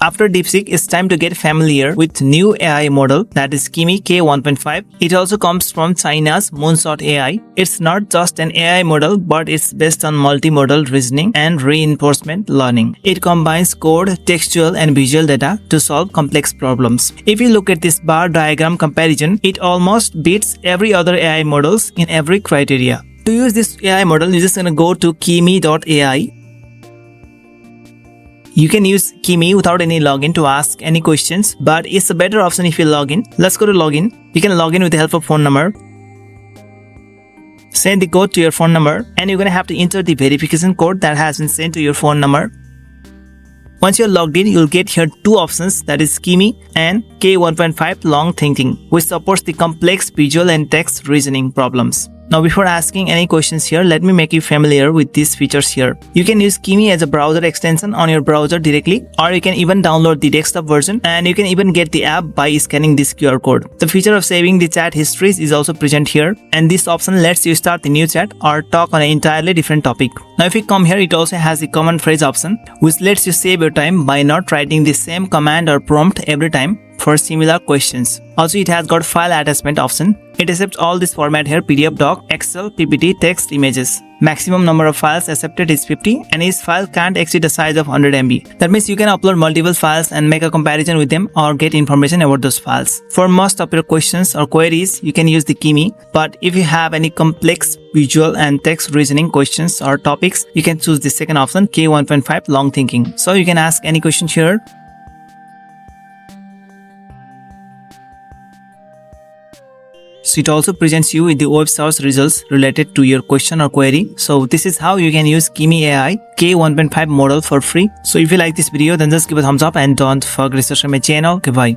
After DeepSeek, it's time to get familiar with new AI model that is Kimi k1.5. It also comes from China's Moonshot AI. It's not just an AI model, but it's based on multimodal reasoning and reinforcement learning. It combines code, textual and visual data to solve complex problems. If you look at this bar diagram comparison, it almost beats every other AI models in every criteria. To use this AI model, you're just gonna go to kimi.ai. You can use Kimi without any login to ask any questions, but it's a better option if you log in. Let's go to login. You can log in with the help of phone number. Send the code to your phone number, and you're gonna have to enter the verification code that has been sent to your phone number. Once you're logged in, you'll get here two options, that is Kimi and k1.5 long thinking, which supports the complex visual and text reasoning problems. Now before asking any questions here, let me make you familiar with these features here. You can use Kimi as a browser extension on your browser directly, or you can even download the desktop version, and you can even get the app by scanning this QR code. The feature of saving the chat histories is also present here, and this option lets you start the new chat or talk on an entirely different topic. Now if you come here, it also has the command phrase option, which lets you save your time by not writing the same command or prompt every time for similar questions. Also, it has got file attachment option. It accepts all this format here: PDF, doc, Excel, PPT, text, images. Maximum number of files accepted is 50, and each file can't exceed the size of 100 MB. That means you can upload multiple files and make a comparison with them or get information about those files. For most of your questions or queries, you can use the Kimi, but if you have any complex visual and text reasoning questions or topics, you can choose the second option, k1.5 long thinking. So you can ask any questions here. So it also presents you with the web search results related to your question or query. So this is how you can use Kimi AI k1.5 model for free. So if you like this video, then just give a thumbs up and don't forget to subscribe my channel. Goodbye.